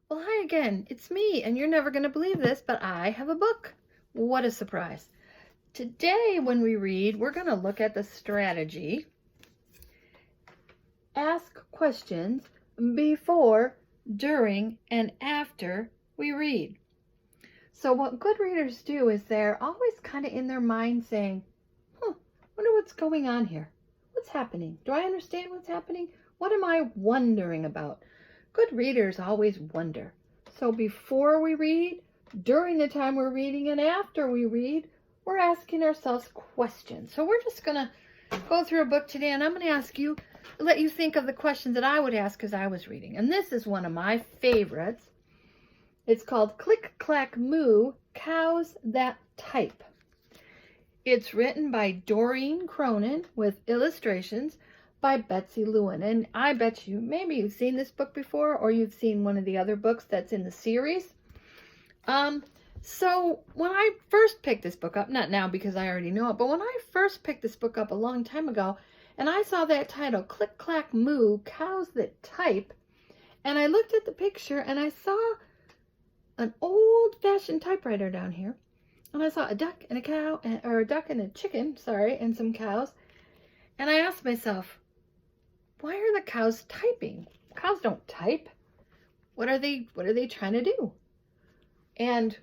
Well, hi again. It's me, and you're never going to believe this, but I have a book. What a surprise. Today, when we read, we're going to look at the strategy. Ask questions before, during, and after we read. So what good readers do is they're always kind of in their mind saying, wonder what's going on here. What's happening? Do I understand what's happening? What am I wondering about? Good readers always wonder. So before we read, during the time we're reading, and after we read, we're asking ourselves questions. So we're just going to go through a book today, and I'm going to let you think of the questions that I would ask as I was reading. And this is one of my favorites. It's called Click, Clack, Moo, Cows That Type. It's written by Doreen Cronin with illustrations by Betsy Lewin. And I bet you, maybe you've seen this book before, or you've seen one of the other books that's in the series. So when I first picked this book up, not now because I already know it, but when I first picked this book up a long time ago, and I saw that title, Click, Clack, Moo, Cows That Type, and I looked at the picture and I saw an old-fashioned typewriter down here. And I saw a duck and a cow, or a duck and a chicken, and some cows. And I asked myself, why are the cows typing? Cows don't type. What are they trying to do? And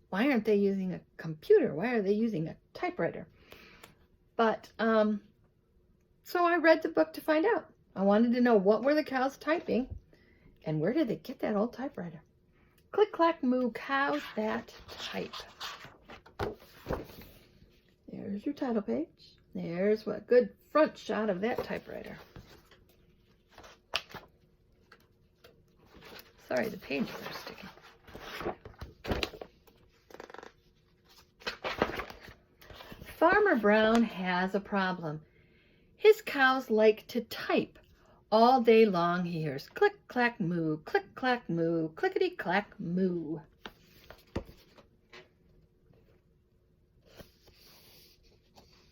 why aren't they using a computer? Why are they using a typewriter? But, so I read the book to find out. I wanted to know, what were the cows typing? And where did they get that old typewriter? Click, clack, moo, cows that type. There's your title page. There's what good front shot of that typewriter. Sorry, the pages are sticking. Farmer Brown has a problem. His cows like to type. All day long he hears click, clack, moo, click, clack, moo, clickety, clack, moo.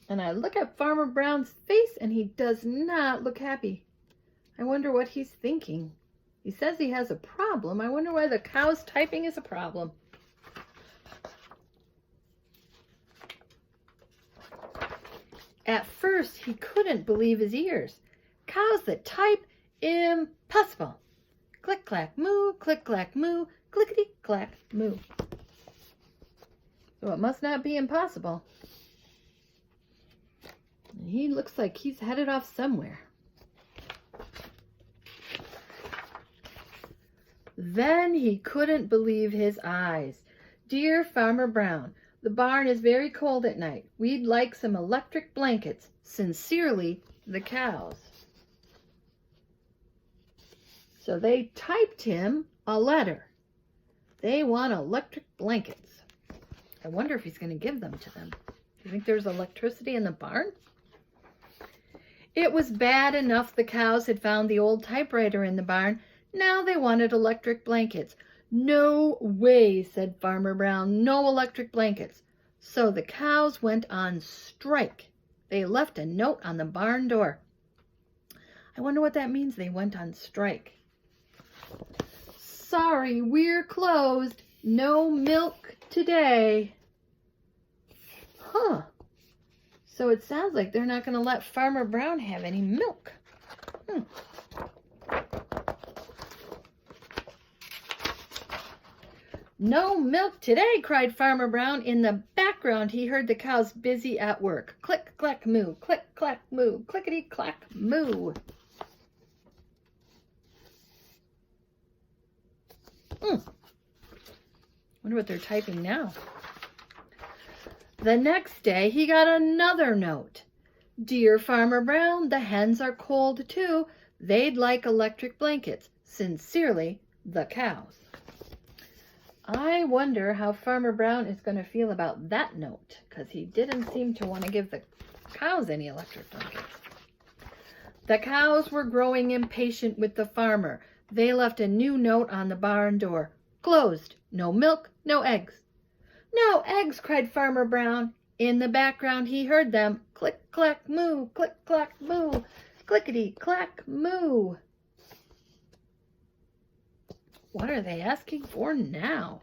And I look at Farmer Brown's face, and he does not look happy. I wonder what he's thinking. He says he has a problem. I wonder why the cows typing is a problem. At first, he couldn't believe his ears. Cows that type? Impossible. Click, clack, moo, click, clack, moo, clickety, clack, moo. So it must not be impossible. He looks like he's headed off somewhere. Then he couldn't believe his eyes. Dear Farmer Brown, the barn is very cold at night. We'd like some electric blankets. Sincerely, the cows. So they typed him a letter. They want electric blankets. I wonder if he's going to give them to them. Do you think there's electricity in the barn? It was bad enough the cows had found the old typewriter in the barn. Now they wanted electric blankets. No way, said Farmer Brown. No electric blankets. So the cows went on strike. They left a note on the barn door. I wonder what that means, they went on strike. Sorry, we're closed. No milk today. Huh. So it sounds like they're not going to let Farmer Brown have any milk. No milk today, cried Farmer Brown. In the background, he heard the cows busy at work. Click, clack, moo, click, clack, moo, clickety, clack, moo. Wonder what they're typing now. The next day, he got another note. Dear Farmer Brown, the hens are cold too. They'd like electric blankets. Sincerely, the cows. I wonder how Farmer Brown is going to feel about that note, because he didn't seem to want to give the cows any electric blankets. The cows were growing impatient with the farmer. They left a new note on the barn door. Closed. No milk, no eggs. No eggs, cried Farmer Brown. In the background, he heard them. Click, clack, moo, click, clack, moo, clickety, clack, moo. What are they asking for now?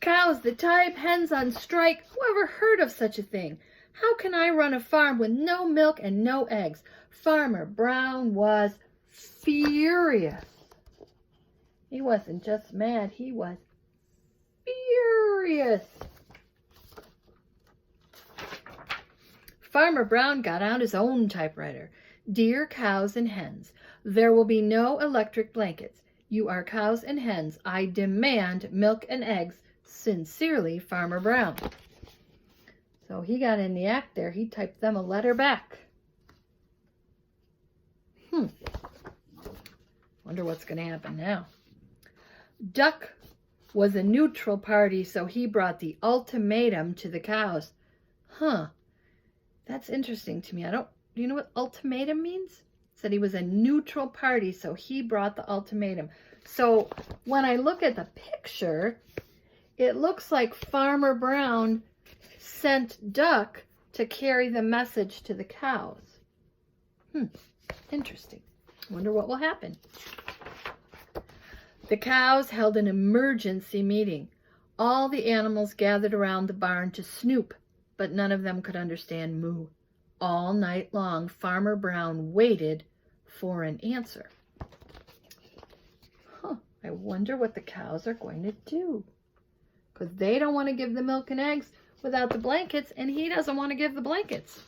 Cows the type, hens on strike. Whoever heard of such a thing? How can I run a farm with no milk and no eggs? Farmer Brown was furious. He wasn't just mad, he was furious. Farmer Brown got out his own typewriter. Dear cows and hens, there will be no electric blankets. You are cows and hens. I demand milk and eggs. Sincerely, Farmer Brown. So he got in the act there. He typed them a letter back. Wonder what's going to happen now. Duck was a neutral party, so he brought the ultimatum to the cows. That's interesting to me. Do you know what ultimatum means? Said he was a neutral party, so he brought the ultimatum. So when I look at the picture, it looks like Farmer Brown sent Duck to carry the message to the cows. Interesting. Wonder what will happen. The cows held an emergency meeting. All the animals gathered around the barn to snoop, but none of them could understand moo. All night long, Farmer Brown waited for an answer. I wonder what the cows are going to do. Because they don't want to give the milk and eggs without the blankets, and he doesn't want to give the blankets.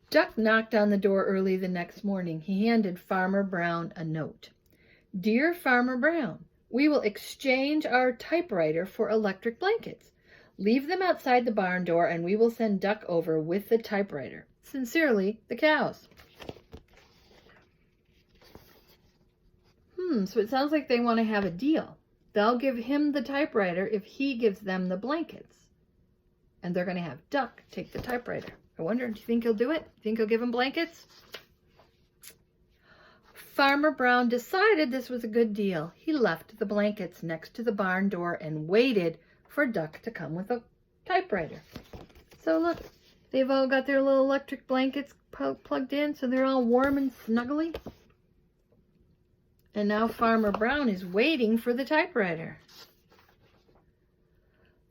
Duck knocked on the door early the next morning. He handed Farmer Brown a note. Dear Farmer Brown, we will exchange our typewriter for electric blankets. Leave them outside the barn door, and we will send Duck over with the typewriter. Sincerely, the cows. So it sounds like they want to have a deal. They'll give him the typewriter if he gives them the blankets. And they're going to have Duck take the typewriter. I wonder, do you think he'll do it? Think he'll give him blankets? Farmer Brown decided this was a good deal. He left the blankets next to the barn door and waited for Duck to come with a typewriter. So look, they've all got their little electric blankets plugged in, so they're all warm and snuggly. And now Farmer Brown is waiting for the typewriter.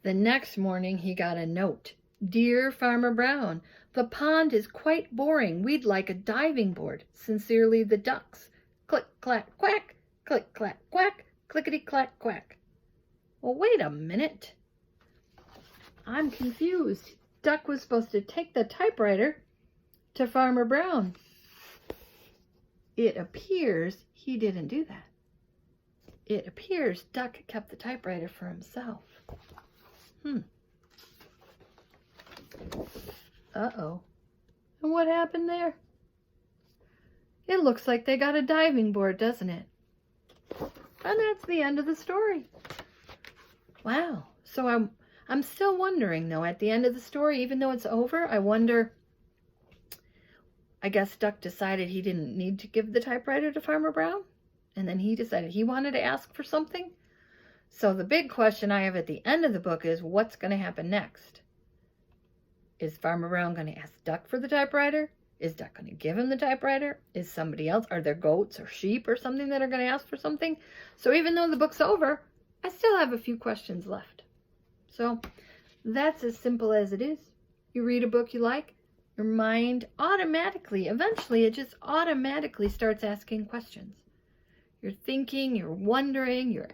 The next morning he got a note. Dear Farmer Brown, the pond is quite boring. We'd like a diving board. Sincerely, the ducks. Click, clack, quack. Click, clack, quack. Clickety, clack, quack. Well, wait a minute. I'm confused. Duck was supposed to take the typewriter to Farmer Brown. It appears he didn't do that. It appears Duck kept the typewriter for himself. Uh-oh. And what happened there? It looks like they got a diving board, doesn't it? And that's the end of the story. Wow. So I'm still wondering, though, at the end of the story, even though it's over, I wonder, I guess Duck decided he didn't need to give the typewriter to Farmer Brown, and then he decided he wanted to ask for something. So the big question I have at the end of the book is, what's going to happen next? Is Farmer Brown going to ask Duck for the typewriter? Is Duck going to give him the typewriter? Is somebody else? Are there goats or sheep or something that are going to ask for something? So even though the book's over, I still have a few questions left. So that's as simple as it is. You read a book you like, your mind automatically, eventually it just automatically starts asking questions. You're thinking, you're wondering,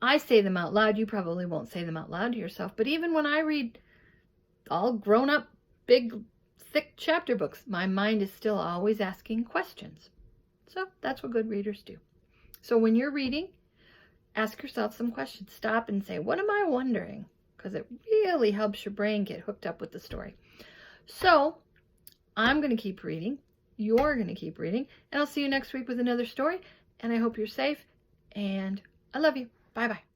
I say them out loud. You probably won't say them out loud to yourself. But even when I read all grown up, big, thick chapter books, my mind is still always asking questions. So that's what good readers do. So when you're reading, ask yourself some questions. Stop and say, what am I wondering? Because it really helps your brain get hooked up with the story. So I'm going to keep reading. You're going to keep reading. And I'll see you next week with another story. And I hope you're safe. And I love you. Bye-bye.